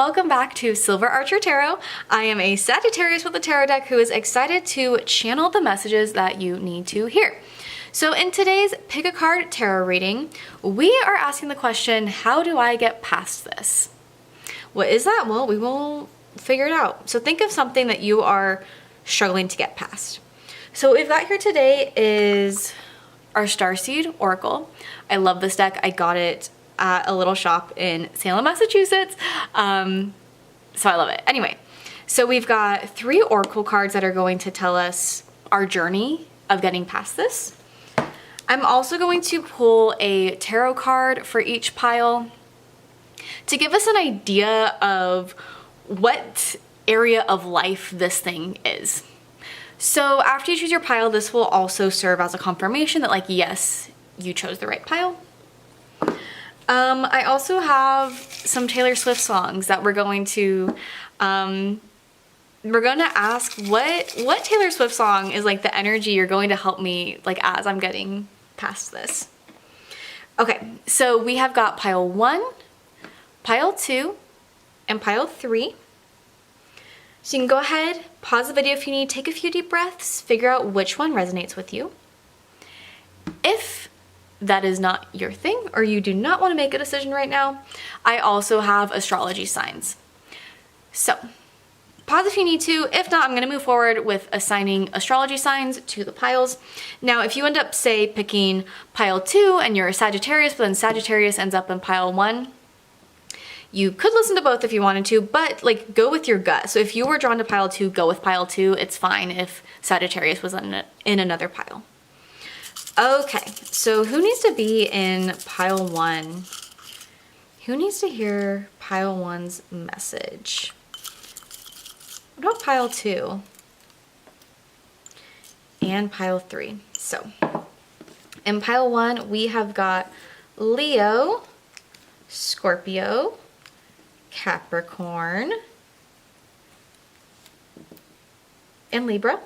welcome back to Silver Archer Tarot. I am a Sagittarius with a tarot deck who is excited to channel the messages that you need to hear. So in today's Pick a Card tarot reading, we are asking the question, how do I get past this? What is that? Well, we will figure it out. So think of something that you are struggling to get past. So what we've got here today is our Starseed Oracle. I love this deck. I got it at a little shop in Salem, Massachusetts. So I love it. Anyway, so we've got 3 Oracle cards that are going to tell us our journey of getting past this. I'm also going to pull a tarot card for each pile to give us an idea of what area of life this thing is. So after you choose your pile, this will also serve as a confirmation that, like, yes, you chose the right pile. I also have some Taylor Swift songs that we're going to ask what Taylor Swift song is like the energy you're going to help me like as I'm getting past this. Okay, so we have got pile 1, pile 2, and pile 3. So you can go ahead, pause the video if you need, take a few deep breaths, figure out which one resonates with you. If that is not your thing or you do not want to make a decision right now, I also have astrology signs. So pause if you need to. If not, I'm going to move forward with assigning astrology signs to the piles. Now, if you end up, say, picking pile 2 and you're a Sagittarius, but then Sagittarius ends up in pile 1, you could listen to both if you wanted to, but like go with your gut. So if you were drawn to pile 2, go with pile 2. It's fine if Sagittarius was in another pile. Okay, so who needs to be in pile 1? Who needs to hear pile 1's message? What about pile 2? And pile 3. So, in pile 1, we have got Leo, Scorpio, Capricorn, and Libra.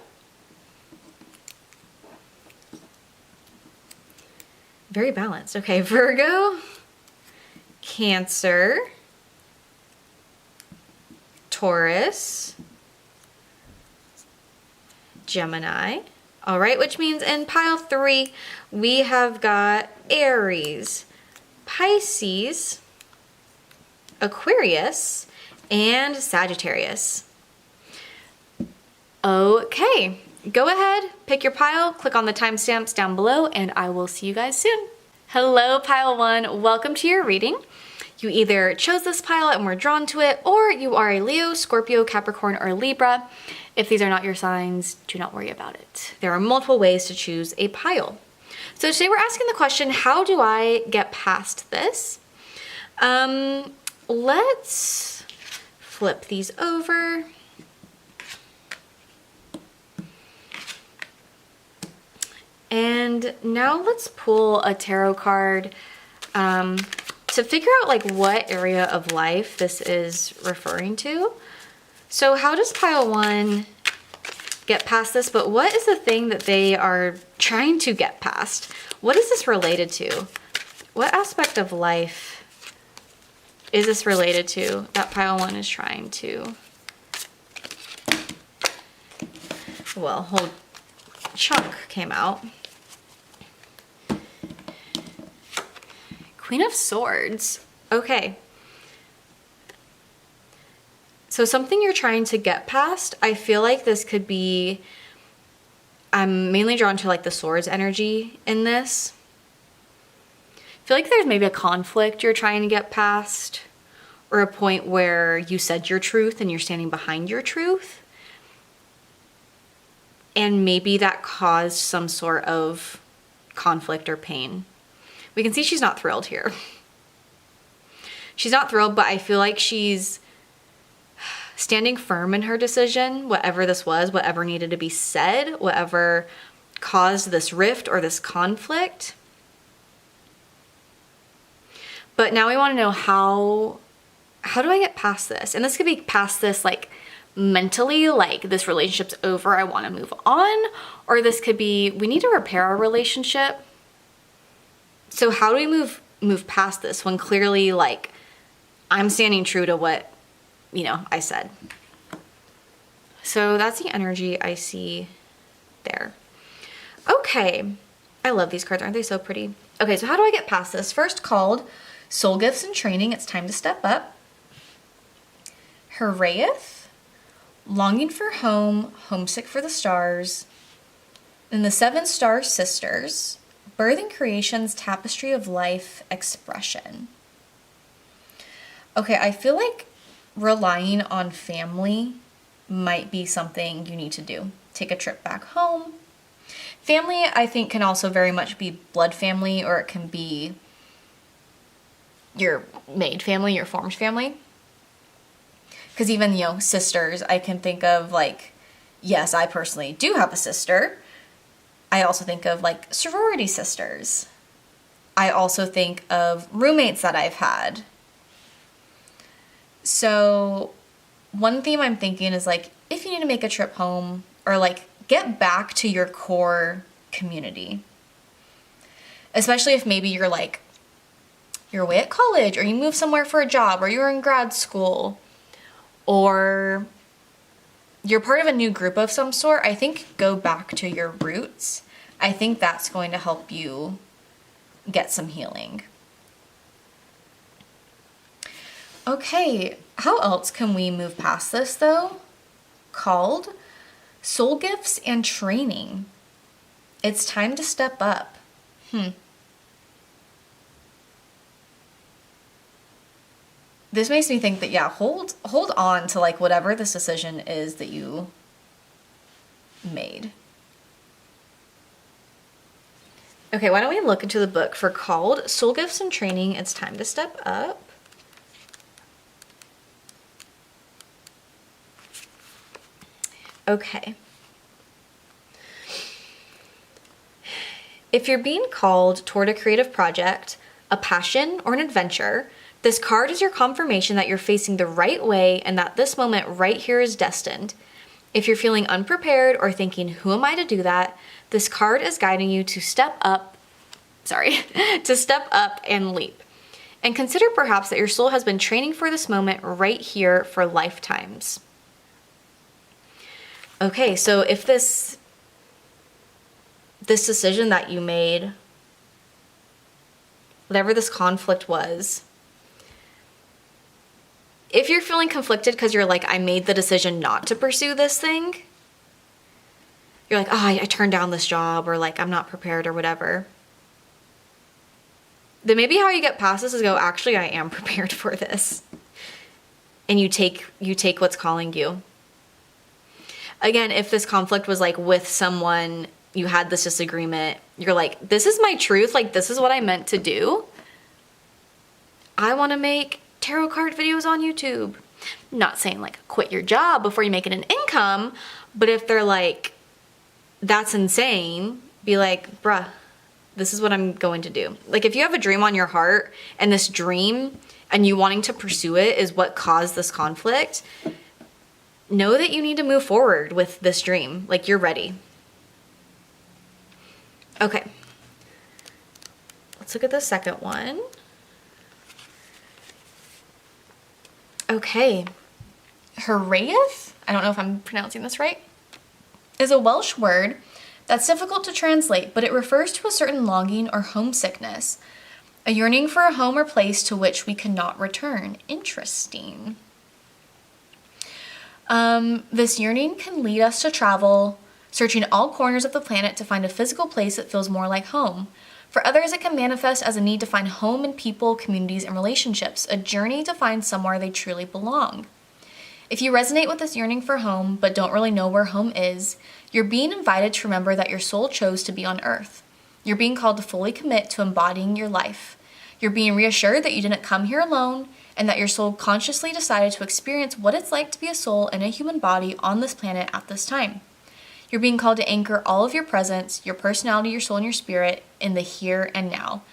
Very balanced. Okay, Virgo, Cancer, Taurus, Gemini. All right, which means in pile 3, we have got Aries, Pisces, Aquarius, and Sagittarius. Okay. Go ahead, pick your pile, click on the timestamps down below, and I will see you guys soon. Hello, pile 1. Welcome to your reading. You either chose this pile and were drawn to it, or you are a Leo, Scorpio, Capricorn, or Libra. If these are not your signs, do not worry about it. There are multiple ways to choose a pile. So today we're asking the question, how do I get past this? Let's flip these over. And now let's pull a tarot card to figure out like what area of life this is referring to. So how does pile 1 get past this? But what is the thing that they are trying to get past? What is this related to? What aspect of life is this related to that pile 1 is trying to? Well, a whole chunk came out. Queen of Swords. Okay. So something you're trying to get past, I feel like this could be, I'm mainly drawn to like the swords energy in this. I feel like there's maybe a conflict you're trying to get past, or a point where you said your truth and you're standing behind your truth. And maybe that caused some sort of conflict or pain. We can see she's not thrilled here. She's not thrilled, but I feel like she's standing firm in her decision, whatever this was, whatever needed to be said, whatever caused this rift or this conflict. But now we want to know how do I get past this? And this could be past this like mentally, like this relationship's over, I want to move on, or this could be we need to repair our relationship. So how do we move past this when clearly like I'm standing true to what I said. So that's the energy I see there. Okay. I love these cards. Aren't they so pretty? Okay, so how do I get past this? First, called Soul Gifts and Training. It's time to step up. Heraeth, Longing for Home, Homesick for the Stars. And the Seven Star Sisters, Birthing Creation's Tapestry of Life Expression. Okay, I feel like relying on family might be something you need to do. Take a trip back home. Family, I think, can also very much be blood family, or it can be your made family, your formed family. Because even, sisters, I can think of, like, yes, I personally do have a sister. I also think of, like, sorority sisters. I also think of roommates that I've had. So one theme I'm thinking is, like, if you need to make a trip home, or, like, get back to your core community. Especially if maybe you're away at college, or you move somewhere for a job, or you're in grad school, or you're part of a new group of some sort. I think go back to your roots. I think that's going to help you get some healing. Okay, how else can we move past this though? Called Soul Gifts and Training. It's time to step up. This makes me think that, yeah, hold on to, like, whatever this decision is that you made. Okay, why don't we look into the book for Called Soul Gifts and Training. It's time to step up. Okay. If you're being called toward a creative project, a passion, or an adventure, this card is your confirmation that you're facing the right way and that this moment right here is destined. If you're feeling unprepared or thinking, who am I to do that? This card is guiding you to step up and leap. And consider perhaps that your soul has been training for this moment right here for lifetimes. Okay, so if this decision that you made, whatever this conflict was, if you're feeling conflicted because you're like, I made the decision not to pursue this thing, you're like, oh, I turned down this job, or like, I'm not prepared, or whatever, then maybe how you get past this is go, actually, I am prepared for this. And you take what's calling you. Again, if this conflict was like with someone, you had this disagreement, you're like, this is my truth, like, this is what I meant to do. I want to make tarot card videos on YouTube. I'm not saying like quit your job before you make it an income, but if they're like, that's insane, be like, bruh, this is what I'm going to do. Like, if you have a dream on your heart and this dream and you wanting to pursue it is what caused this conflict, know that you need to move forward with this dream. Like, you're ready. Okay. Let's look at the second one. Okay. Heraeth, I don't know if I'm pronouncing this right, is a Welsh word that's difficult to translate, but it refers to a certain longing or homesickness, a yearning for a home or place to which we cannot return. Interesting. This yearning can lead us to travel, searching all corners of the planet to find a physical place that feels more like home. For others, it can manifest as a need to find home in people, communities, and relationships, a journey to find somewhere they truly belong. If you resonate with this yearning for home, but don't really know where home is, you're being invited to remember that your soul chose to be on Earth. You're being called to fully commit to embodying your life. You're being reassured that you didn't come here alone, and that your soul consciously decided to experience what it's like to be a soul in a human body on this planet at this time. You're being called to anchor all of your presence, your personality, your soul, and your spirit in the here and now.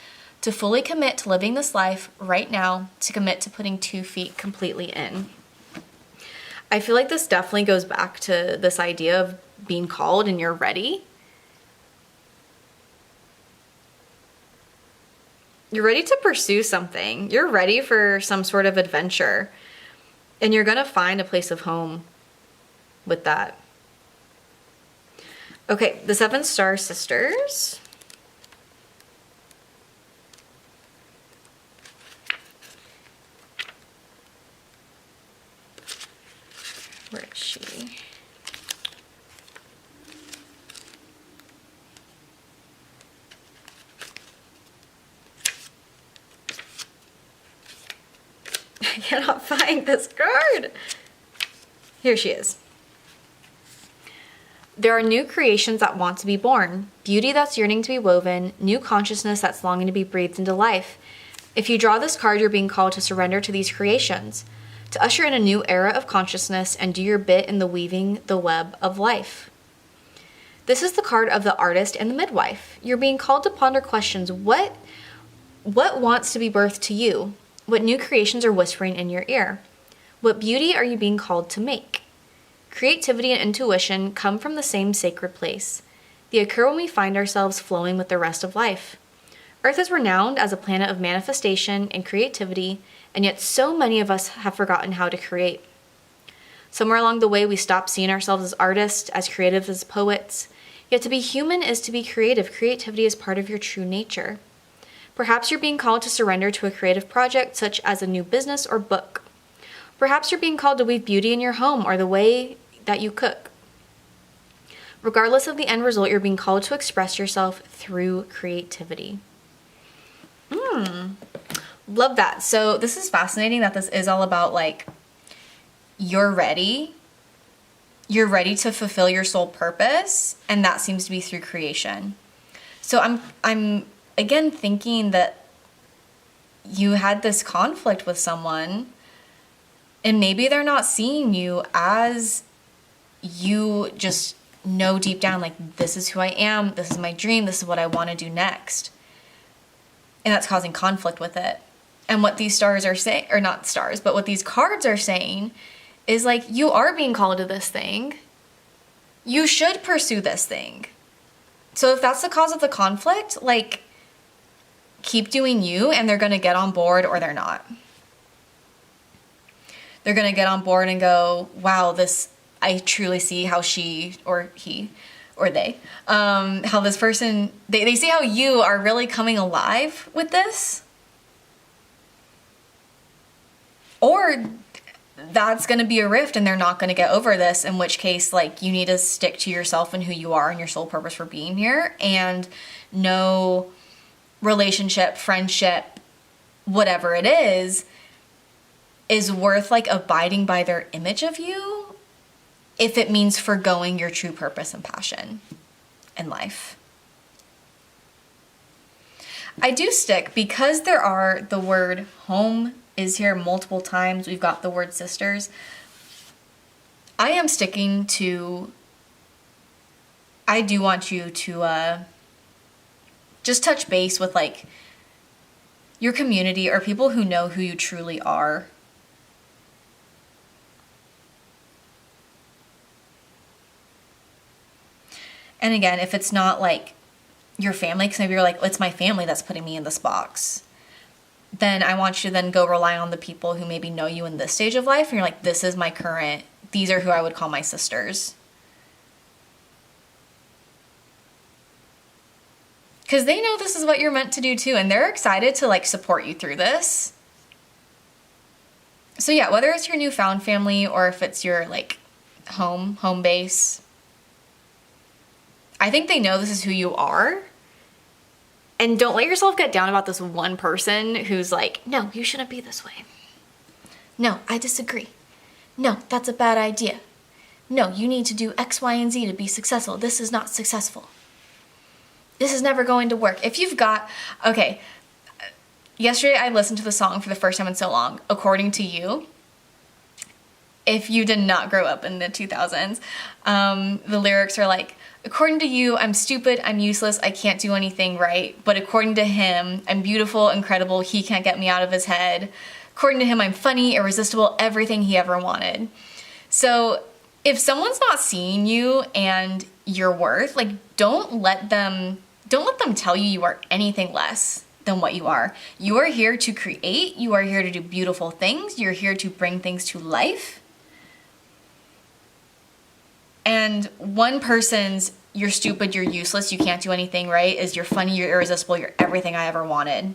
To fully commit to living this life right now, to commit to putting 2 feet completely in. I feel like this definitely goes back to this idea of being called and you're ready. You're ready to pursue something. You're ready for some sort of adventure. And you're gonna find a place of home with that. Okay, the 7 Star Sisters. Where is she? I cannot find this card. Here she is. There are new creations that want to be born, beauty that's yearning to be woven, new consciousness that's longing to be breathed into life. If you draw this card, you're being called to surrender to these creations, to usher in a new era of consciousness and do your bit in the weaving the web of life. This is the card of the artist and the midwife. You're being called to ponder questions. What wants to be birthed to you? What new creations are whispering in your ear? What beauty are you being called to make? Creativity and intuition come from the same sacred place. They occur when we find ourselves flowing with the rest of life. Earth is renowned as a planet of manifestation and creativity, and yet so many of us have forgotten how to create. Somewhere along the way, we stopped seeing ourselves as artists, as creative as poets. Yet to be human is to be creative. Creativity is part of your true nature. Perhaps you're being called to surrender to a creative project, such as a new business or book. Perhaps you're being called to weave beauty in your home or the way that you cook. Regardless of the end result, you're being called to express yourself through creativity. Love that. So this is fascinating that this is all about like, you're ready to fulfill your soul purpose, and that seems to be through creation. So I'm again thinking that you had this conflict with someone, and maybe they're not seeing you as you just know deep down, like, this is who I am, this is my dream, this is what I want to do next. And that's causing conflict with it. And what these stars are saying, or not stars, but what these cards are saying is like, you are being called to this thing. You should pursue this thing. So if that's the cause of the conflict, like, keep doing you, and they're going to get on board or they're not. They're going to get on board and go, wow, this, I truly see how she or he or they, how this person, they see how you are really coming alive with this. Or that's going to be a rift and they're not going to get over this, in which case, like, you need to stick to yourself and who you are and your soul purpose for being here, and no relationship, friendship, whatever it is worth like abiding by their image of you if it means forgoing your true purpose and passion in life. I do stick, because there are, the word home is here multiple times. We've got the word sisters. I am sticking to, I do want you to just touch base with like your community or people who know who you truly are. And again, if it's not like your family, because maybe you're like, it's my family that's putting me in this box, then I want you to then go rely on the people who maybe know you in this stage of life, and you're like, this is my current, these are who I would call my sisters. Because they know this is what you're meant to do too, and they're excited to like support you through this. So yeah, whether it's your newfound family or if it's your like home base, I think they know this is who you are. And don't let yourself get down about this one person who's like, no, you shouldn't be this way. No, I disagree. No, that's a bad idea. No, you need to do X, Y, and Z to be successful. This is not successful. This is never going to work. If you've got, okay, yesterday I listened to the song for the first time in so long, According to You. If you did not grow up in the 2000s, the lyrics are like, according to you, I'm stupid, I'm useless, I can't do anything right. But according to him, I'm beautiful, incredible, he can't get me out of his head. According to him, I'm funny, irresistible, everything he ever wanted. So if someone's not seeing you and your worth, like, don't let them tell you you are anything less than what you are. You are here to create. You are here to do beautiful things. You're here to bring things to life. And one person's "you're stupid, you're useless, you can't do anything right" is "you're funny, you're irresistible, you're everything I ever wanted."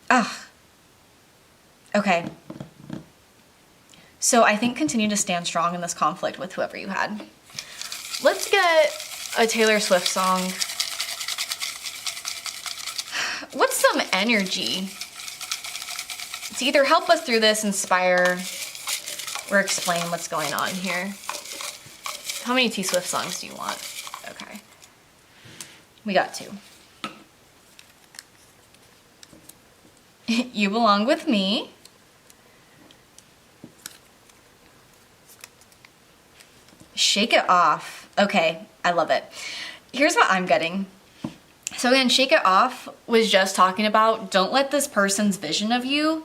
Ah. Okay. So I think continue to stand strong in this conflict with whoever you had. Let's get a Taylor Swift song. What's some energy to either help us through this, inspire, or explain what's going on here? How many T Swift songs do you want? Okay. We got 2. You Belong With Me. Shake It Off. Okay, I love it. Here's what I'm getting. So again, Shake It Off was just talking about don't let this person's vision of you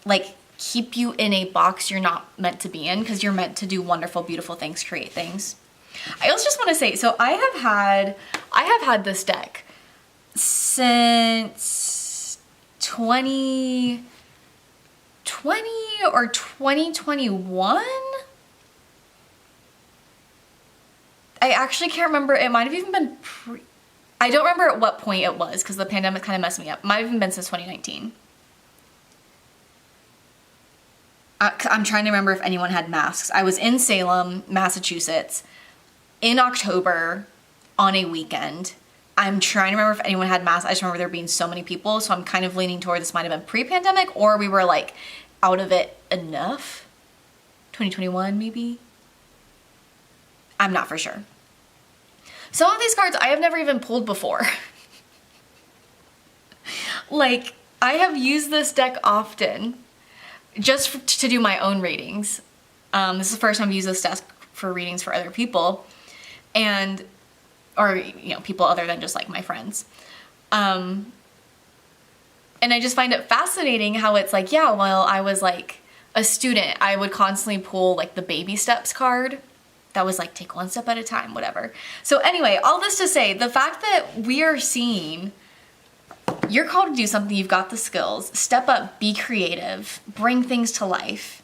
like keep you in a box you're not meant to be in, because you're meant to do wonderful, beautiful things, create things. I also just want to say, so I have had this deck since 2020 or 2021. I actually can't remember. It might have even been I don't remember at what point it was, because the pandemic kind of messed me up. It might have even been since 2019. I'm trying to remember if anyone had masks. I was in Salem, Massachusetts, in October on a weekend. I'm trying to remember if anyone had masks. I just remember there being so many people, so I'm kind of leaning toward this might have been pre-pandemic, or we were like out of it enough. 2021 maybe? I'm not for sure. Some of these cards I have never even pulled before. Like, I have used this deck often just to do my own readings. This is the first time I've used this deck for readings for other people, or people other than just like my friends. And I just find it fascinating how it's like, yeah, while I was like a student, I would constantly pull like the baby steps card. That was like, take one step at a time, whatever. So anyway, all this to say, the fact that we are seeing you're called to do something, you've got the skills, step up, be creative, bring things to life.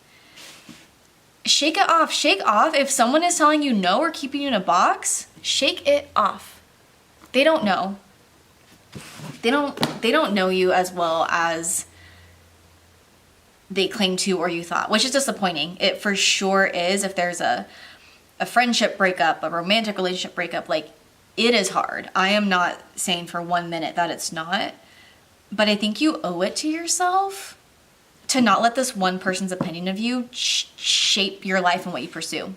Shake it off. Shake off. If someone is telling you no or keeping you in a box, shake it off. They don't know. They don't know you as well as they claim to or you thought, which is disappointing. It for sure is. If there's a friendship breakup, a romantic relationship breakup, like, it is hard. I am not saying for 1 minute that it's not, but I think you owe it to yourself to not let this one person's opinion of you shape your life and what you pursue.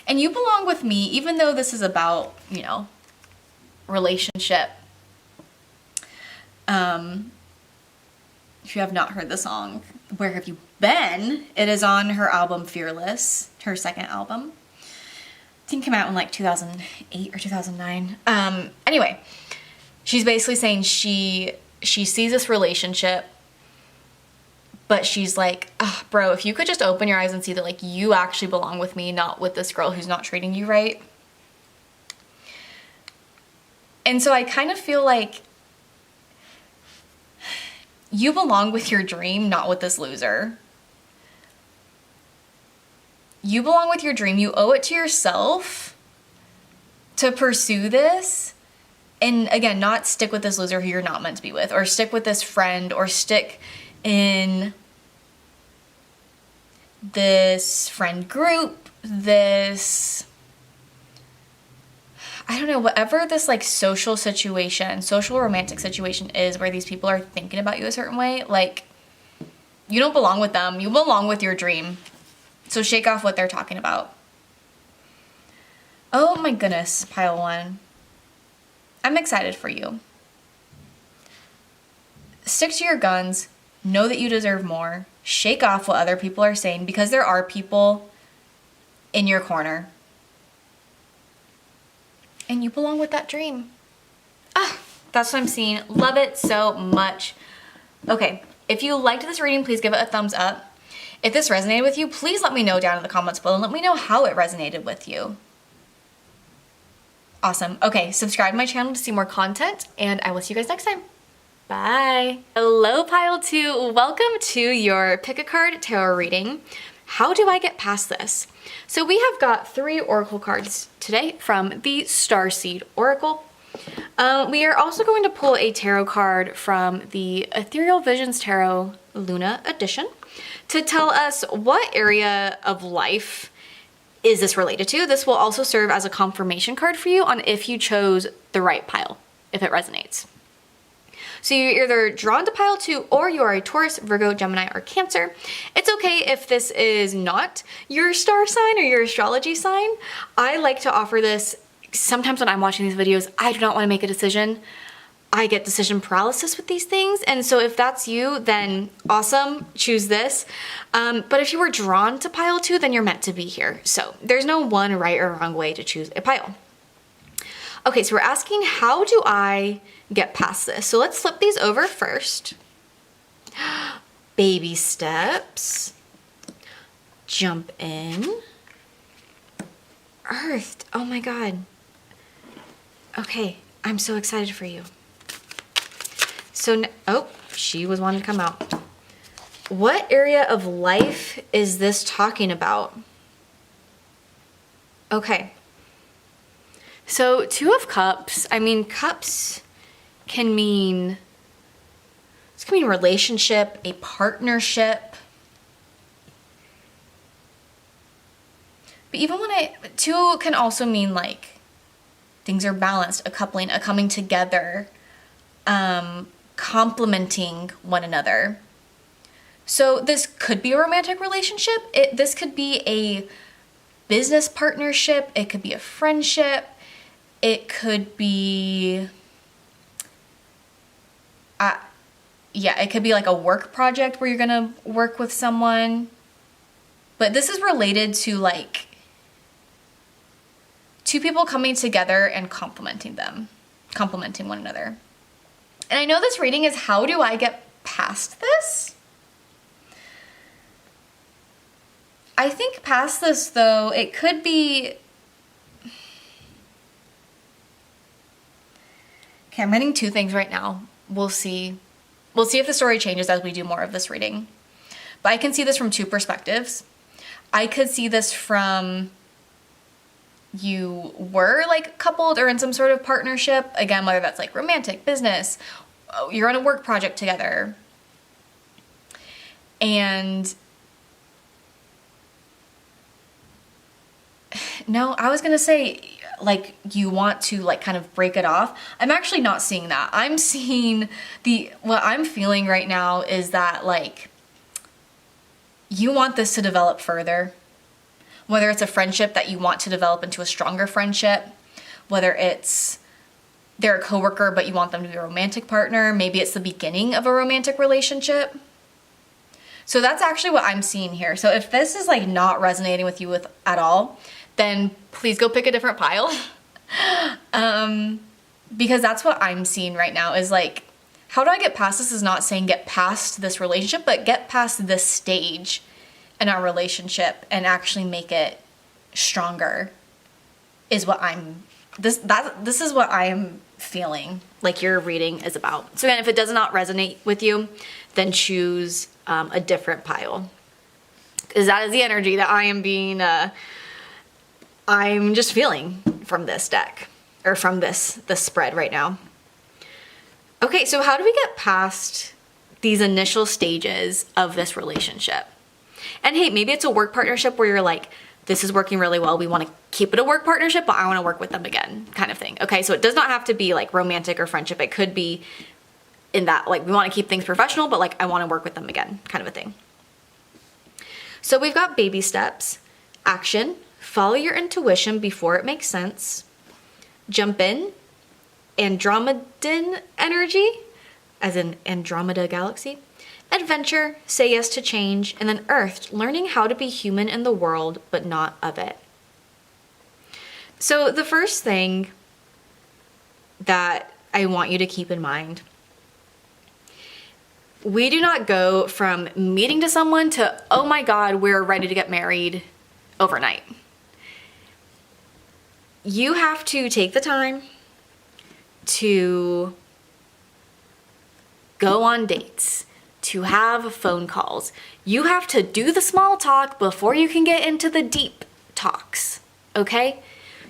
And You Belong With Me, even though this is about, relationship. If you have not heard the song, Where Have You Been? It is on her album Fearless, her second album. I think it came out in like 2008 or 2009. Anyway, she's basically saying she sees this relationship, but she's like, oh, bro, if you could just open your eyes and see that like you actually belong with me, not with this girl who's not treating you right. And so I kind of feel like you belong with your dream, not with this loser. You belong with your dream. You owe it to yourself to pursue this. And again, not stick with this loser who you're not meant to be with, or stick with this friend, or stick in this friend group, this, I don't know, whatever this like social situation, social romantic situation is where these people are thinking about you a certain way. Like, you don't belong with them. You belong with your dream. So shake off what they're talking about. Oh my goodness, pile 1. I'm excited for you. Stick to your guns. Know that you deserve more. Shake off what other people are saying, because there are people in your corner. And you belong with that dream. That's what I'm seeing. Love it so much. Okay, if you liked this reading, please give it a thumbs up. If this resonated with you, please let me know down in the comments below and let me know how it resonated with you. Awesome. Okay, subscribe to my channel to see more content, and I will see you guys next time. Bye. Hello, Pile 2. Welcome to your Pick a Card Tarot reading. How do I get past this? So we have got 3 Oracle cards today from the Starseed Oracle. We are also going to pull a tarot card from the Ethereal Visions Tarot Luna Edition to tell us what area of life is this related to. This will also serve as a confirmation card for you on if you chose the right pile, if it resonates. So you're either drawn to pile 2 or you are a Taurus, Virgo, Gemini, or Cancer. It's okay if this is not your star sign or your astrology sign. I like to offer this sometimes when I'm watching these videos. I do not want to make a decision. I get decision paralysis with these things. And so if that's you, then awesome, choose this. But if you were drawn to pile 2, then you're meant to be here. So there's no one right or wrong way to choose a pile. Okay, so we're asking, how do I get past this? So let's flip these over first. Baby steps. Jump in. Earthed. Oh my God. Okay, I'm so excited for you. So, oh, she was wanting to come out. What area of life is this talking about? Okay. So 2 of Cups, I mean, cups can mean, this can mean relationship, a partnership. But even when 2 can also mean like things are balanced, a coupling, a coming together, complementing one another. So this could be a romantic relationship. This could be a business partnership. It could be a friendship. It could be, it could be like a work project where you're gonna work with someone. But this is related to like 2 people coming together and complementing one another. And I know this reading is, how do I get past this? I think past this, though, it could be... Okay, I'm getting 2 things right now. We'll see. We'll see if the story changes as we do more of this reading. But I can see this from 2 perspectives. I could see this from you were like coupled or in some sort of partnership. Again, whether that's like romantic, business, you're on a work project together. And no, I was gonna say like you want to like kind of break it off. I'm actually not seeing that. I'm seeing what I'm feeling right now is that like you want this to develop further. Whether it's a friendship that you want to develop into a stronger friendship, whether it's they're a coworker but you want them to be a romantic partner, maybe it's the beginning of a romantic relationship. So that's actually what I'm seeing here. So if this is like not resonating with you at all, then please go pick a different pile. Because that's what I'm seeing right now is like, how do I get past this is not saying get past this relationship, but get past this stage in our relationship and actually make it stronger is what this is what I am feeling like your reading is about. So again, if it does not resonate with you, then choose a different pile. Because that is the energy that I am being, I'm just feeling from this deck, or from this spread right now. Okay, so how do we get past these initial stages of this relationship? And hey, maybe it's a work partnership where you're like, this is working really well. We want to keep it a work partnership, but I want to work with them again, kind of thing. Okay, so it does not have to be like romantic or friendship. It could be in that, like, we want to keep things professional, but like, I want to work with them again, kind of a thing. So we've got baby steps, action, follow your intuition before it makes sense, jump in, Andromedan energy, as in Andromeda galaxy, adventure, say yes to change, and then earthed, learning how to be human in the world, but not of it. So the first thing that I want you to keep in mind, we do not go from meeting to someone to, oh my God, we're ready to get married overnight. you have to take the time to go on dates, to have phone calls. You have to do the small talk before you can get into the deep talks, okay?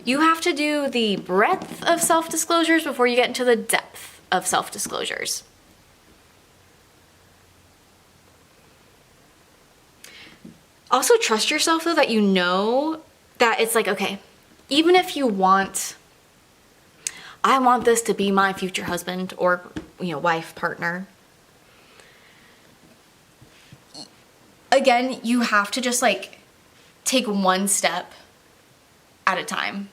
You have to do the breadth of self-disclosures before you get into the depth of self-disclosures. Also trust yourself though, that you know that it's like, okay, even if you want, I want this to be my future husband or, wife, partner. Again, you have to just like take one step at a time.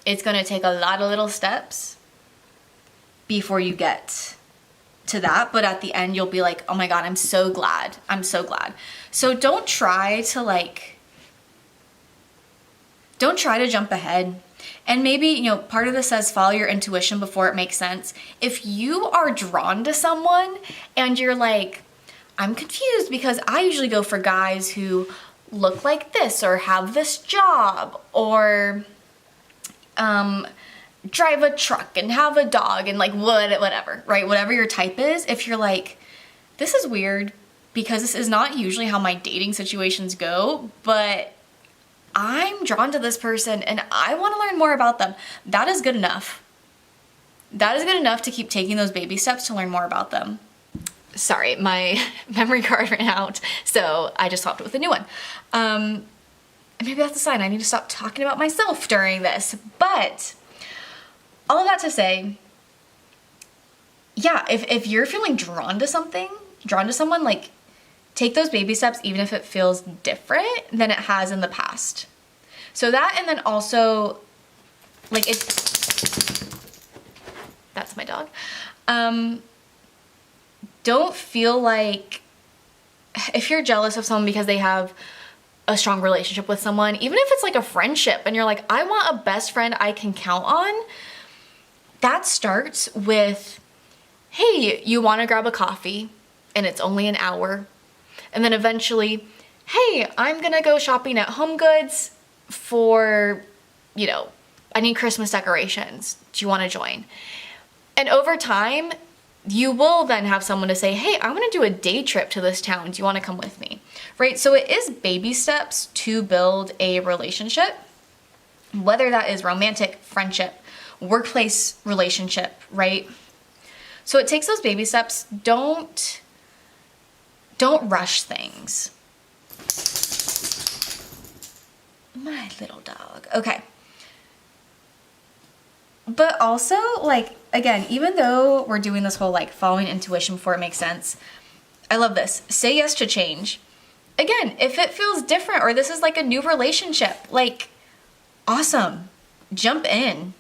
It's gonna take a lot of little steps before you get to that, but at the end you'll be like, oh my God, I'm so glad. I'm so glad. So don't try to jump ahead. And maybe, part of this says follow your intuition before it makes sense. If you are drawn to someone and you're like, I'm confused because I usually go for guys who look like this or have this job or drive a truck and have a dog and like whatever, right? Whatever your type is, if you're like, this is weird because this is not usually how my dating situations go, but I'm drawn to this person and I want to learn more about them. That is good enough. That is good enough to keep taking those baby steps to learn more about them. Sorry, my memory card ran out, so I just swapped it with a new one. And maybe that's a sign I need to stop talking about myself during this. But all of that to say, yeah, if you're feeling drawn to someone, like take those baby steps even if it feels different than it has in the past. So that, and then also, like that's my dog. Don't feel like if you're jealous of someone because they have a strong relationship with someone, even if it's like a friendship and you're like, I want a best friend I can count on, that starts with, hey, you want to grab a coffee and it's only an hour. And then eventually, hey, I'm going to go shopping at Home Goods for, I need Christmas decorations. Do you want to join? And over time, you will then have someone to say, hey, I want to do a day trip to this town. Do you want to come with me? Right? So it is baby steps to build a relationship, whether that is romantic, friendship, workplace relationship, right? So it takes those baby steps. Don't rush things. My little dog. Okay. But also, like, again, even though we're doing this whole, like, following intuition before it makes sense, I love this. Say yes to change. Again, if it feels different or this is, like, a new relationship, like, awesome. Jump in.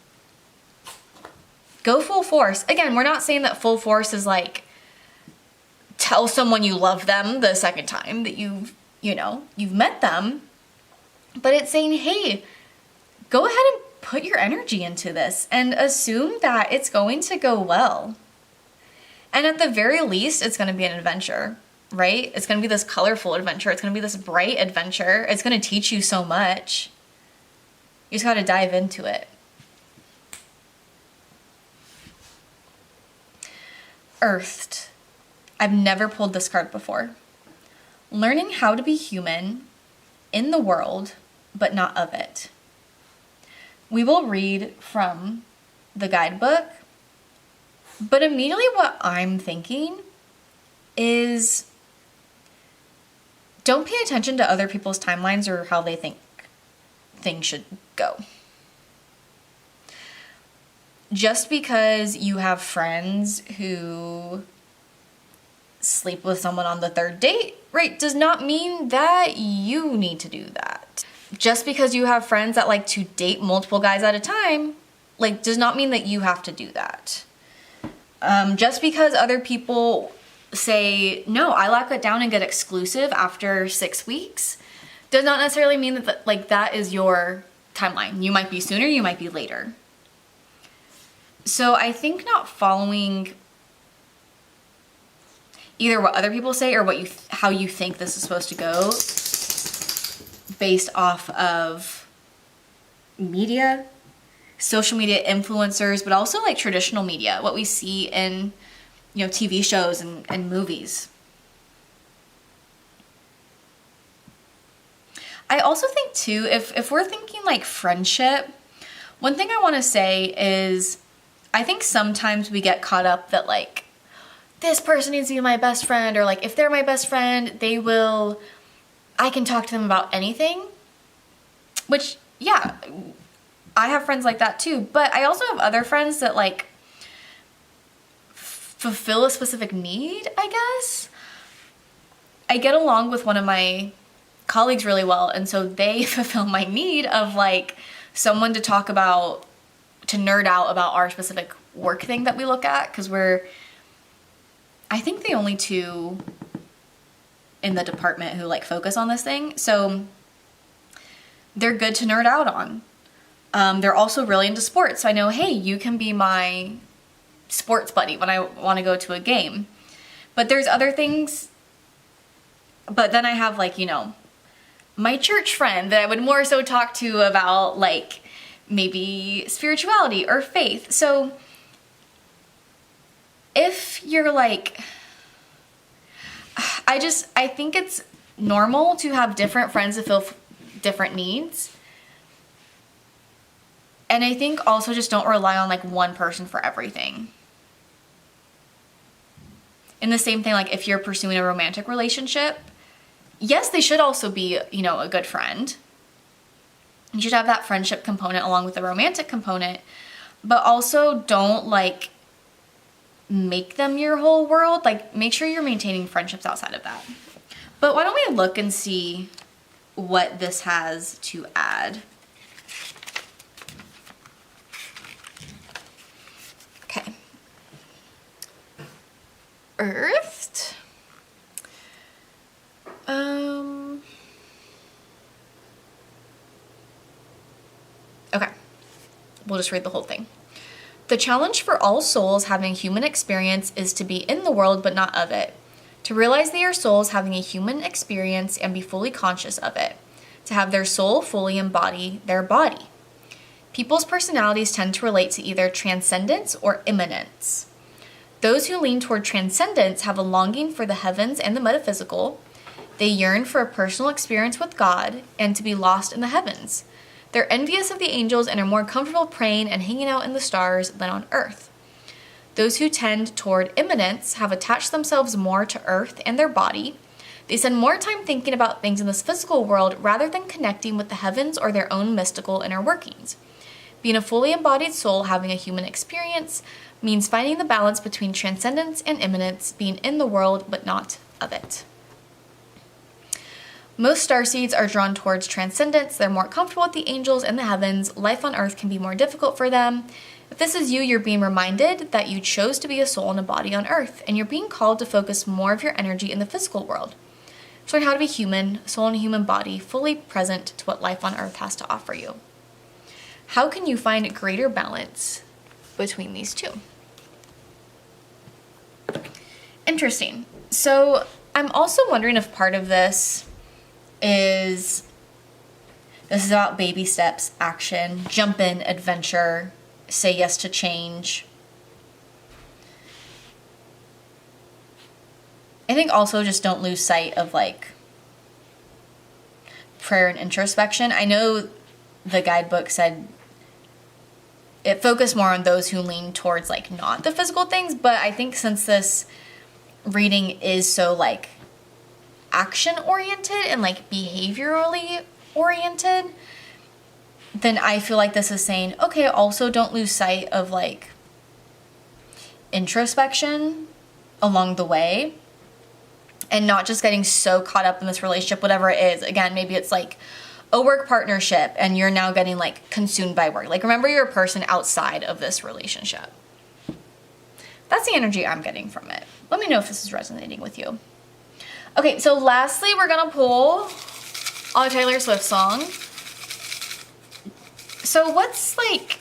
Go full force. Again, we're not saying that full force is, like, tell someone you love them the second time that you've met them. But it's saying, hey, go ahead and put your energy into this and assume that it's going to go well. And at the very least, it's going to be an adventure, right? It's going to be this colorful adventure. It's going to be this bright adventure. It's going to teach you so much. You just got to dive into it. Earthed. I've never pulled this card before. Learning how to be human in the world, but not of it. We will read from the guidebook, but immediately what I'm thinking is don't pay attention to other people's timelines or how they think things should go. Just because you have friends who sleep with someone on the third date, right, does not mean that you need to do that. Just because you have friends that like to date multiple guys at a time, like, does not mean that you have to do that. Just because other people say, no, I lock it down and get exclusive after 6 weeks, does not necessarily mean that like that is your timeline. You might be sooner, you might be later. So I think not following either what other people say or how you think this is supposed to go based off of media, social media influencers, but also like traditional media, what we see in, you know, TV shows and movies. I also think too, if we're thinking like friendship, one thing I want to say is I think sometimes we get caught up that like, this person needs to be my best friend, or like if they're my best friend, I can talk to them about anything. Which, yeah, I have friends like that too, but I also have other friends that like fulfill a specific need, I guess. I get along with one of my colleagues really well, and so they fulfill my need of like someone to talk about, to nerd out about our specific work thing that we look at, because we're, I think, the only two in the department who like focus on this thing, so they're good to nerd out on. They're also really into sports, so I know, hey, you can be my sports buddy when I want to go to a game. But there's other things, but then I have like, you know, my church friend that I would more so talk to about like maybe spirituality or faith. So if you're like, I think it's normal to have different friends that fill different needs. And I think also just don't rely on like one person for everything. And the same thing, like if you're pursuing a romantic relationship, yes, they should also be, you know, a good friend. You should have that friendship component along with the romantic component, but also don't like make them your whole world. Like make sure you're maintaining friendships outside of that. But why don't we look and see what this has to add? Okay. Earthed. Okay. We'll just read the whole thing. The challenge for all souls having human experience is to be in the world but not of it. To realize they are souls having a human experience and be fully conscious of it. To have their soul fully embody their body. People's personalities tend to relate to either transcendence or immanence. Those who lean toward transcendence have a longing for the heavens and the metaphysical. They yearn for a personal experience with God and to be lost in the heavens. They're envious of the angels and are more comfortable praying and hanging out in the stars than on earth. Those who tend toward immanence have attached themselves more to earth and their body. They spend more time thinking about things in this physical world rather than connecting with the heavens or their own mystical inner workings. Being a fully embodied soul having a human experience means finding the balance between transcendence and immanence, being in the world but not of it. Most starseeds are drawn towards transcendence. They're more comfortable with the angels and the heavens. Life on earth can be more difficult for them. If this is you, you're being reminded that you chose to be a soul in a body on earth, and you're being called to focus more of your energy in the physical world. To learn how to be human, soul in a human body, fully present to what life on earth has to offer you. How can you find greater balance between these two? Interesting. So I'm also wondering if part of this is about baby steps, action, jump in, adventure, say yes to change. I think also just don't lose sight of like prayer and introspection. I know the guidebook said it focused more on those who lean towards like not the physical things, but I think since this reading is so like action oriented and like behaviorally oriented, then I feel like this is saying, okay, also don't lose sight of like introspection along the way and not just getting so caught up in this relationship, whatever it is. Again, maybe it's like a work partnership and you're now getting like consumed by work. Like remember you're a person outside of this relationship. That's the energy I'm getting from it. Let me know if this is resonating with you. Okay, so lastly, we're gonna pull a Taylor Swift song. So what's like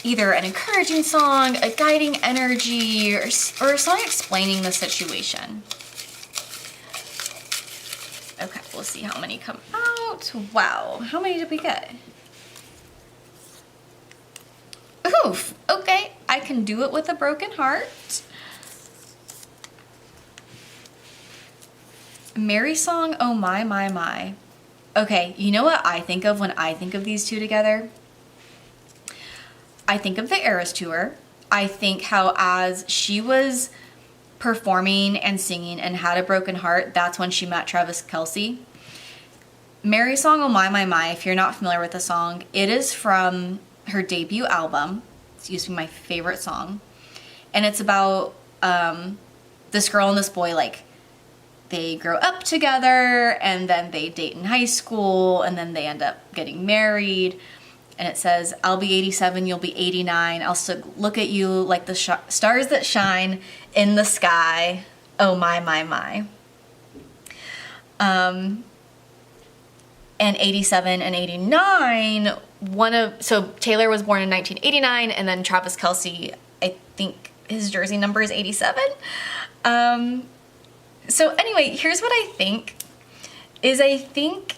either an encouraging song, a guiding energy, or a song explaining the situation? Okay, we'll see how many come out. Wow, how many did we get? Oof, okay, I can do it with a broken heart. Mary Song, oh my, my, my. Okay, you know what I think of when I think of these two together? I think of the Eras Tour. I think how as she was performing and singing and had a broken heart, that's when she met Travis Kelce. Mary Song, oh my, my, my, if you're not familiar with the song, it is from her debut album. It's used to be my favorite song. And it's about this girl and this boy, like, they grow up together and then they date in high school and then they end up getting married. And it says, I'll be 87, you'll be 89. I'll still look at you like the stars that shine in the sky. Oh my, my, my. And 87 and 89, so Taylor was born in 1989 and then Travis Kelce, I think his jersey number is 87. So anyway, here's what I think, is I think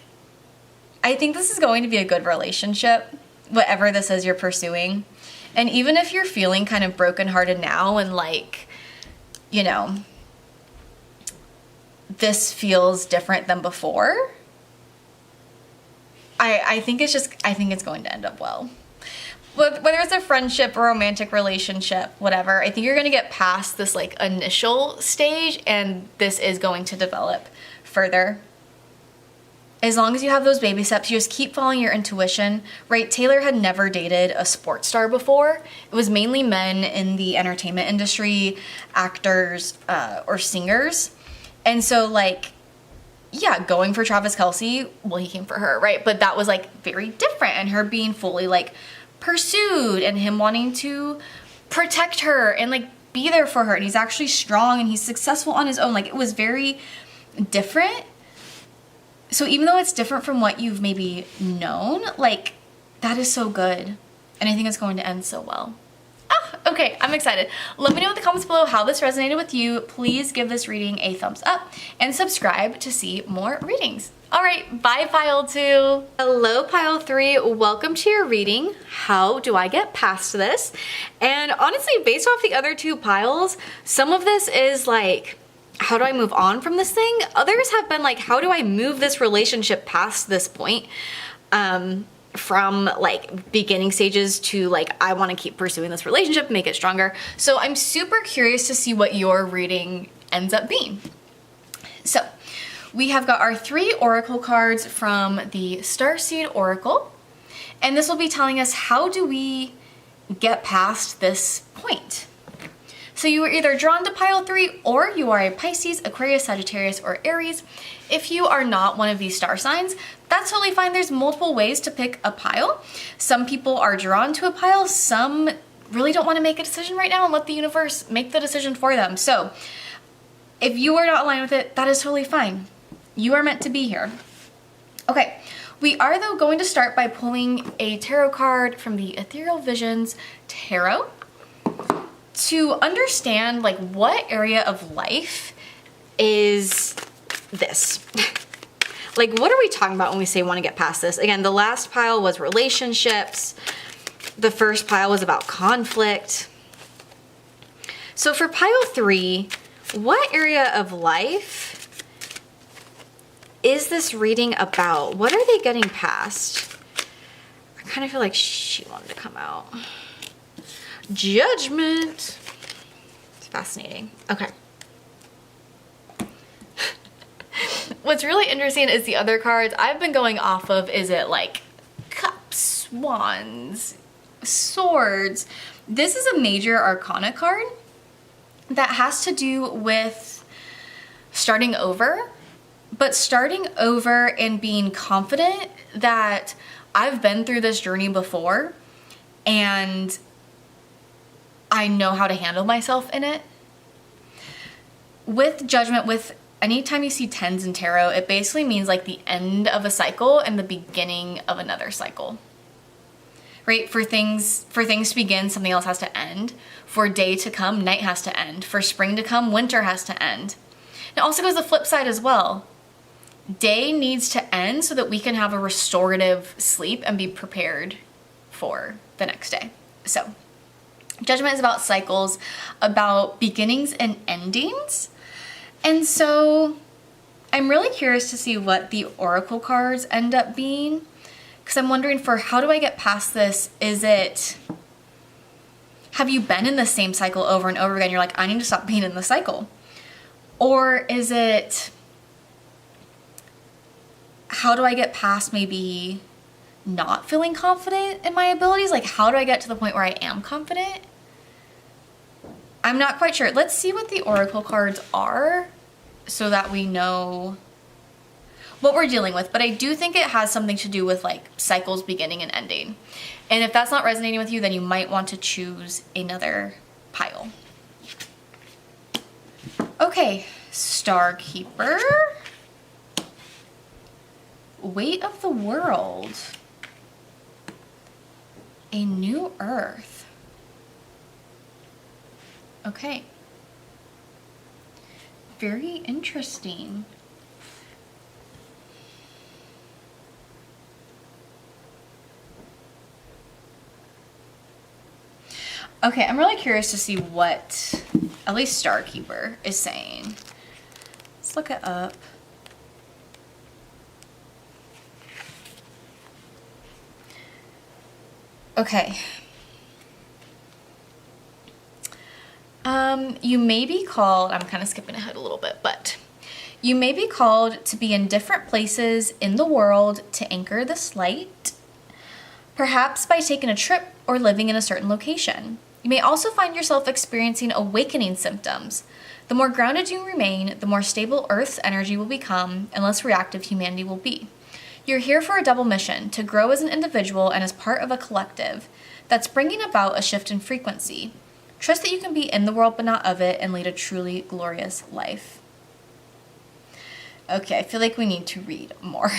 this is going to be a good relationship, whatever this is you're pursuing. And even if you're feeling kind of brokenhearted now and like, you know, this feels different than before, I think it's going to end up well. Whether it's a friendship or romantic relationship, whatever, I think you're going to get past this like initial stage and this is going to develop further. As long as you have those baby steps, you just keep following your intuition, right? Taylor had never dated a sports star before. It was mainly men in the entertainment industry, actors, or singers. And so like, yeah, going for Travis Kelce, well, he came for her, right? But that was like very different, and her being fully like pursued and him wanting to protect her and like be there for her, and he's actually strong and he's successful on his own. Like, it was very different. So even though it's different from what you've maybe known, like, that is so good, and I think it's going to end so well. Okay, I'm excited. Let me know in the comments below how this resonated with you. Please give this reading a thumbs up and subscribe to see more readings. All right, bye pile 2. Hello pile 3, welcome to your reading. How do I get past this? And honestly, based off the other 2 piles, some of this is like, how do I move on from this thing? Others have been like, how do I move this relationship past this point? From like beginning stages to like, I want to keep pursuing this relationship, make it stronger. So I'm super curious to see what your reading ends up being. So we have got our 3 oracle cards from the Starseed Oracle, and this will be telling us, how do we get past this point? So you are either drawn to pile 3 or you are a Pisces, Aquarius, Sagittarius, or Aries. If you are not one of these star signs, that's totally fine. There's multiple ways to pick a pile. Some people are drawn to a pile. Some really don't want to make a decision right now and let the universe make the decision for them. So if you are not aligned with it, that is totally fine. You are meant to be here. Okay, we are though going to start by pulling a tarot card from the Ethereal Visions Tarot to understand like what area of life is this. Like, what are we talking about when we say want to get past this? Again, the last pile was relationships. The first pile was about conflict. So for pile 3, what area of life is this reading about? What are they getting past? I kind of feel like she wanted to come out. Judgment. It's fascinating. Okay. What's really interesting is the other cards I've been going off of. Is it like cups, wands, swords? This is a major arcana card that has to do with starting over, but starting over and being confident that I've been through this journey before and I know how to handle myself in it. With Judgment, with anytime you see 10s in tarot, it basically means like the end of a cycle and the beginning of another cycle. Right? For things to begin, something else has to end. For day to come, night has to end. For spring to come, winter has to end. It also goes the flip side as well. Day needs to end so that we can have a restorative sleep and be prepared for the next day. So Judgment is about cycles, about beginnings and endings. And so I'm really curious to see what the oracle cards end up being, because I'm wondering, for how do I get past this? Is it, have you been in the same cycle over and over again? You're like, I need to stop being in the cycle. Or is it, how do I get past maybe not feeling confident in my abilities? Like, how do I get to the point where I am confident? I'm not quite sure. Let's see what the oracle cards are so that we know what we're dealing with. But I do think it has something to do with like cycles beginning and ending. And if that's not resonating with you, then you might want to choose another pile. Okay, Star Keeper. Weight of the World. A New Earth. Okay. Very interesting. Okay, I'm really curious to see what at least Star Keeper is saying. Let's look it up. Okay. You may be called, I'm kind of skipping ahead a little bit, but you may be called to be in different places in the world to anchor this light, perhaps by taking a trip or living in a certain location. You may also find yourself experiencing awakening symptoms. The more grounded you remain, the more stable Earth's energy will become and less reactive humanity will be. You're here for a double mission, to grow as an individual and as part of a collective that's bringing about a shift in frequency. Trust that you can be in the world but not of it and lead a truly glorious life. Okay, I feel like we need to read more.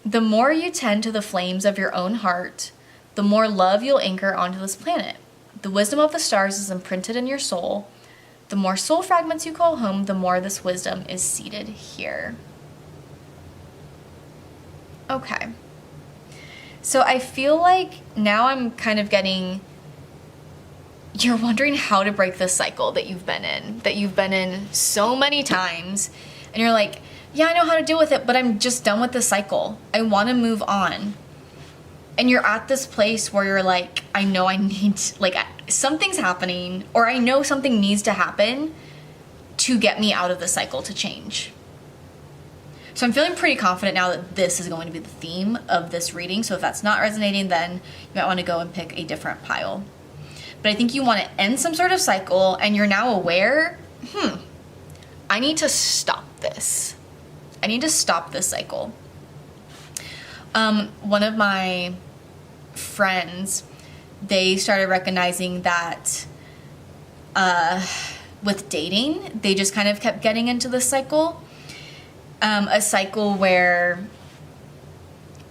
The more you tend to the flames of your own heart, the more love you'll anchor onto this planet. The wisdom of the stars is imprinted in your soul. The more soul fragments you call home, the more this wisdom is seated here. Okay. So I feel like now I'm kind of getting, you're wondering how to break this cycle that you've been in so many times. And you're like, yeah, I know how to deal with it, but I'm just done with the cycle. I want to move on. And you're at this place where you're like, I know I need, like, something's happening, or I know something needs to happen to get me out of the cycle to change. So I'm feeling pretty confident now that this is going to be the theme of this reading. So if that's not resonating, then you might want to go and pick a different pile. But I think you want to end some sort of cycle, and you're now aware, I need to stop this. I need to stop this cycle. One of my friends, they started recognizing that with dating, they just kind of kept getting into this cycle. A cycle where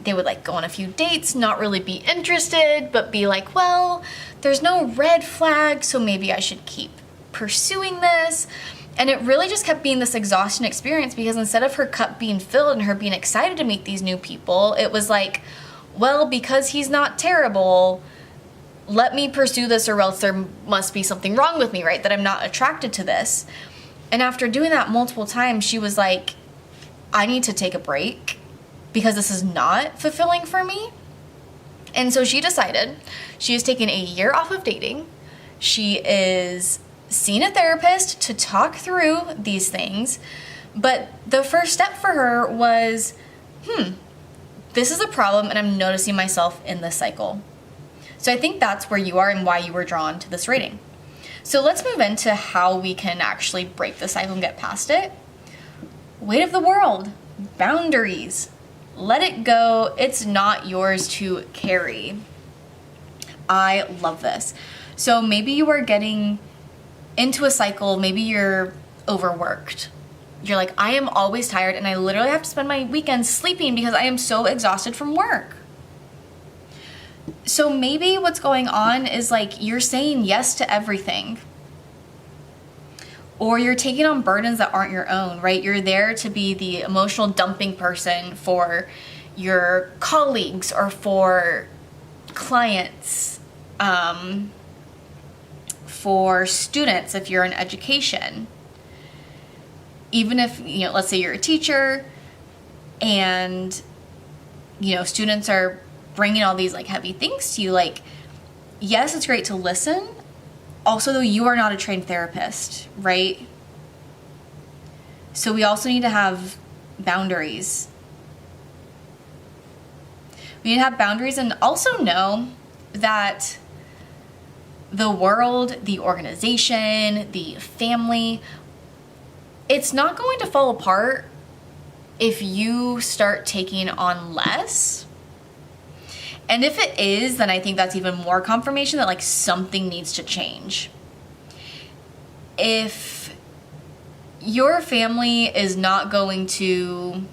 they would like go on a few dates, not really be interested, but be like, well, there's no red flag, so maybe I should keep pursuing this. And it really just kept being this exhausting experience, because instead of her cup being filled and her being excited to meet these new people, it was like, well, because he's not terrible, let me pursue this, or else there must be something wrong with me, right? That I'm not attracted to this. And after doing that multiple times, she was like, I need to take a break because this is not fulfilling for me. And so she decided she is taking a year off of dating. She is seeing a therapist to talk through these things. But the first step for her was, this is a problem and I'm noticing myself in this cycle. So I think that's where you are and why you were drawn to this reading. So let's move into how we can actually break the cycle and get past it. Weight of the world, boundaries, let it go. It's not yours to carry. I love this. So maybe you are getting into a cycle, maybe you're overworked. You're like, I am always tired and I literally have to spend my weekends sleeping because I am so exhausted from work. So maybe what's going on is like you're saying yes to everything. Or you're taking on burdens that aren't your own, right? You're there to be the emotional dumping person for your colleagues or for clients. for students if you're in education. Even if, let's say you're a teacher and, students are bringing all these like heavy things to you, like, yes, it's great to listen. Also, though, you are not a trained therapist, right? So we also need to have boundaries. We need to have boundaries and also know that the world, the organization, the family, it's not going to fall apart if you start taking on less. And if it is, then I think that's even more confirmation that like something needs to change. If your family is not going to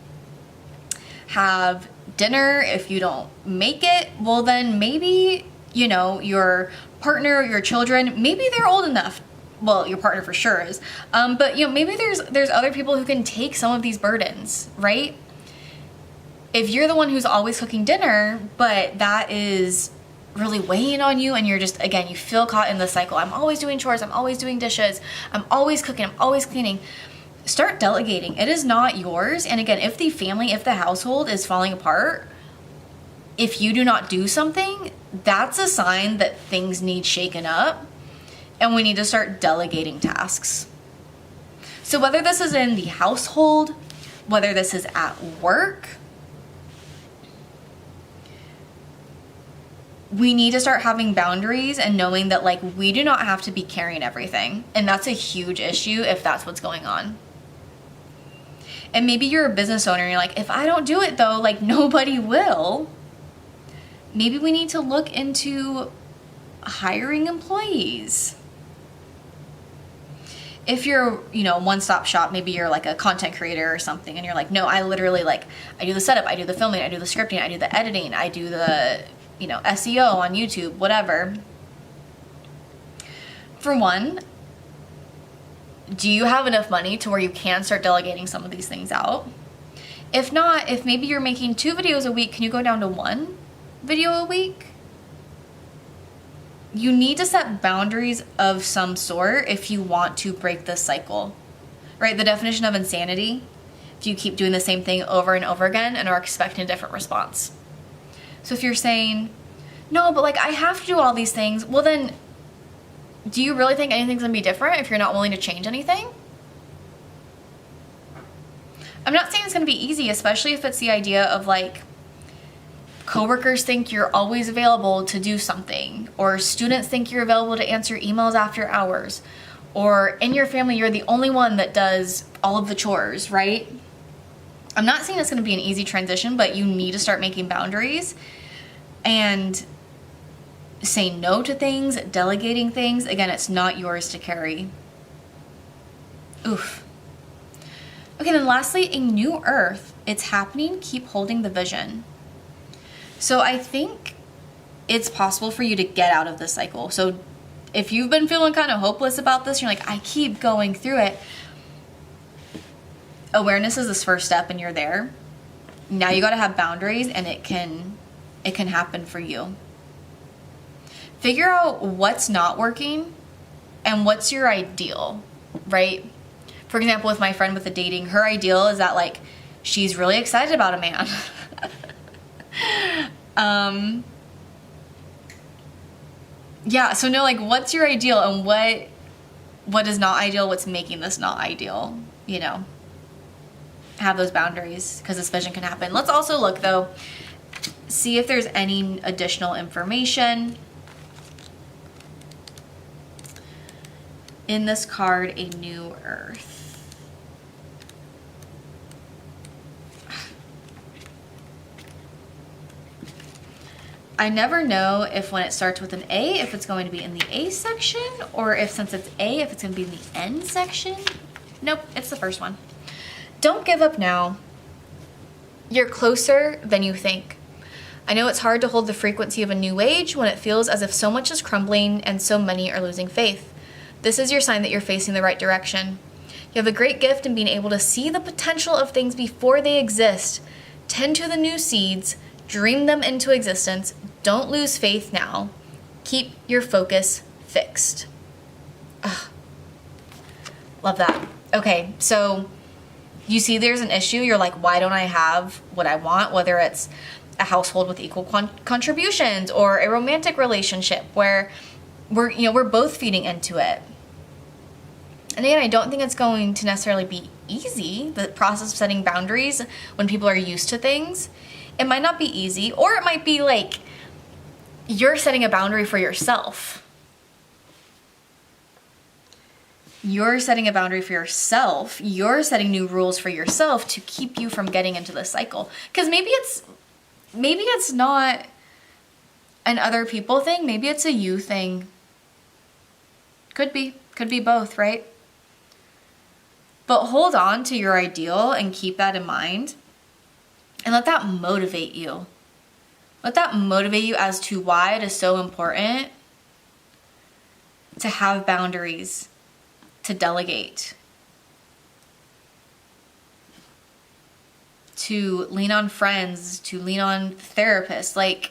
have dinner if you don't make it, well then maybe, your partner or your children, maybe they're old enough. Well, your partner for sure is. But maybe there's other people who can take some of these burdens, right? If you're the one who's always cooking dinner, but that is really weighing on you and you're just, again, you feel caught in the cycle. I'm always doing chores, I'm always doing dishes, I'm always cooking, I'm always cleaning. Start delegating. It is not yours. And again, if the household is falling apart, if you do not do something, that's a sign that things need shaken up and we need to start delegating tasks. So whether this is in the household, whether this is at work, we need to start having boundaries and knowing that like we do not have to be carrying everything. And that's a huge issue if that's what's going on. And maybe you're a business owner and you're like, if I don't do it though, like nobody will. Maybe we need to look into hiring employees. If you're, one-stop shop, maybe you're like a content creator or something and you're like, no, I literally like, I do the setup, I do the filming, I do the scripting, I do the editing, I do the, SEO on YouTube, whatever. For one, do you have enough money to where you can start delegating some of these things out? If not, if maybe you're making 2 videos a week, can you go down to 1 video a week? You need to set boundaries of some sort if you want to break this cycle, right? The definition of insanity, if you keep doing the same thing over and over again and are expecting a different response. So if you're saying, no, but like I have to do all these things, well then, do you really think anything's gonna be different if you're not willing to change anything? I'm not saying it's gonna be easy, especially if it's the idea of like, coworkers think you're always available to do something, or students think you're available to answer emails after hours, or in your family you're the only one that does all of the chores, right? I'm not saying it's going to be an easy transition, but you need to start making boundaries and saying no to things, delegating things. Again, it's not yours to carry. Oof. Okay, then lastly, a new earth. It's happening. Keep holding the vision. So I think it's possible for you to get out of this cycle. So if you've been feeling kind of hopeless about this, you're like, I keep going through it. Awareness is this first step and you're there. Now you got to have boundaries and it can happen for you. Figure out what's not working and what's your ideal, right? For example, with my friend with the dating, her ideal is that like she's really excited about a man. Yeah, so know like what's your ideal and what is not ideal, what's making this not ideal, have those boundaries because this vision can happen. Let's also look though, see if there's any additional information in this card, a new earth. I never know if when it starts with an A, if it's going to be in the A section, or if since it's A, if it's going to be in the N section. Nope, it's the first one. Don't give up now. You're closer than you think. I know it's hard to hold the frequency of a new age when it feels as if so much is crumbling and so many are losing faith. This is your sign that you're facing the right direction. You have a great gift in being able to see the potential of things before they exist. Tend to the new seeds, dream them into existence. Don't lose faith now. Keep your focus fixed. Ugh. Love that. Okay, so you see there's an issue. You're like, why don't I have what I want? Whether it's a household with equal contributions or a romantic relationship where we're both feeding into it. And again, I don't think it's going to necessarily be easy, the process of setting boundaries when people are used to things. It might not be easy, or it might be like you're setting a boundary for yourself. You're setting a boundary for yourself. You're setting new rules for yourself to keep you from getting into this cycle. Because maybe it's not an other people thing. Maybe it's a you thing. Could be both, right? But hold on to your ideal and keep that in mind. And let that motivate you. Let that motivate you as to why it is so important to have boundaries, to delegate, to lean on friends, to lean on therapists. Like,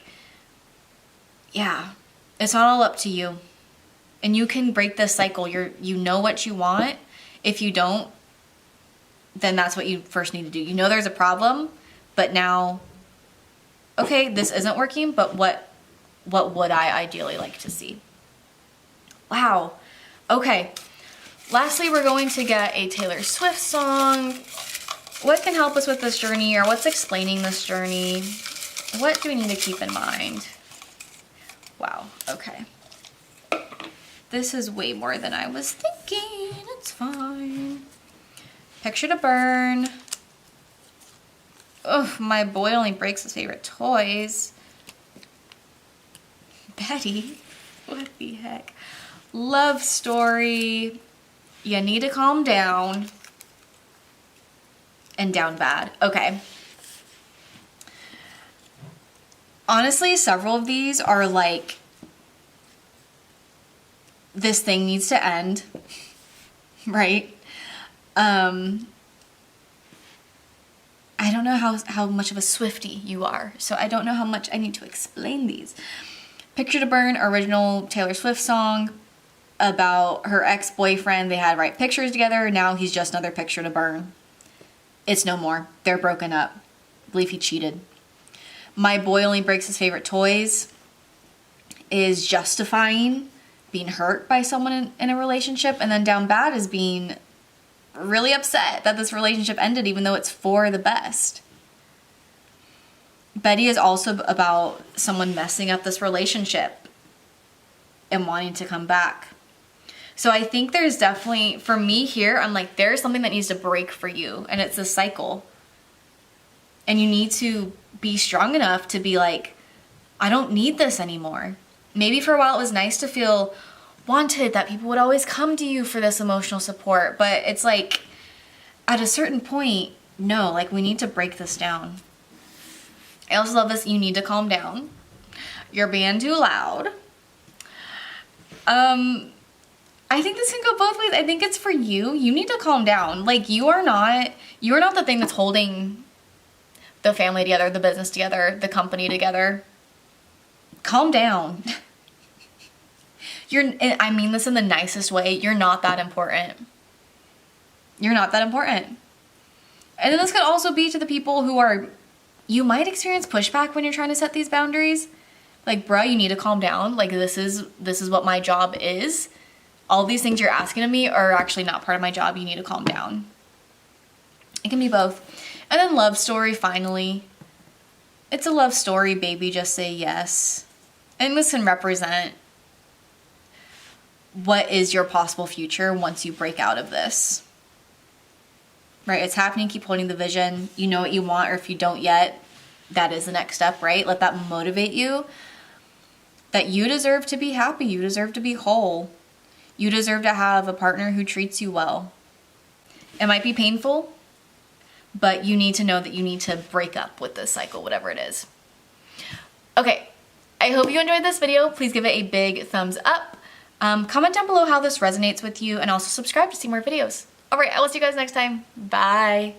yeah, it's not all up to you. And you can break this cycle. You know what you want. If you don't, then that's what you first need to do. You know there's a problem, but now, okay, this isn't working, but what would I ideally like to see? Wow. Okay. Lastly, we're going to get a Taylor Swift song. What can help us with this journey, or what's explaining this journey? What do we need to keep in mind? Wow. Okay. This is way more than I was thinking. It's fine. Picture to burn. Oh, my boy only breaks his favorite toys. Betty, what the heck? Love story. You need to calm down. And down bad. Okay. Honestly, several of these are like, this thing needs to end, right? I don't know how much of a Swiftie you are, so I don't know how much I need to explain these. Picture to Burn, original Taylor Swift song about her ex-boyfriend. They had write pictures together. Now he's just another picture to burn. It's no more. They're broken up. I believe he cheated. My Boy Only Breaks His Favorite Toys is justifying being hurt by someone in a relationship, and then Down Bad is being really upset that this relationship ended even though it's for the best. Betty is also about someone messing up this relationship and wanting to come back. So I think there's definitely, for me here, I'm like, there's something that needs to break for you, and it's a cycle. And you need to be strong enough to be like, I don't need this anymore. Maybe for a while it was nice to feel wanted, that people would always come to you for this emotional support, but it's like, at a certain point, no, like, we need to break this down. I also love this, you need to calm down. You're being too loud. I think this can go both ways. I think it's for you. You need to calm down. Like, you are not the thing that's holding the family together, the business together, the company together. Calm down. I mean this in the nicest way. You're not that important. You're not that important. And then this could also be to the people who you might experience pushback when you're trying to set these boundaries. Like, bruh, you need to calm down. Like, this is what my job is. All these things you're asking of me are actually not part of my job. You need to calm down. It can be both. And then love story, finally. It's a love story, baby. Just say yes. And this can represent what is your possible future once you break out of this. Right? It's happening. Keep holding the vision. You know what you want, or if you don't yet, that is the next step, right? Let that motivate you. That you deserve to be happy. You deserve to be whole. You deserve to have a partner who treats you well. It might be painful, but you need to know that you need to break up with this cycle, whatever it is. Okay, I hope you enjoyed this video. Please give it a big thumbs up. Comment down below how this resonates with you, and also subscribe to see more videos. All right, I will see you guys next time. Bye.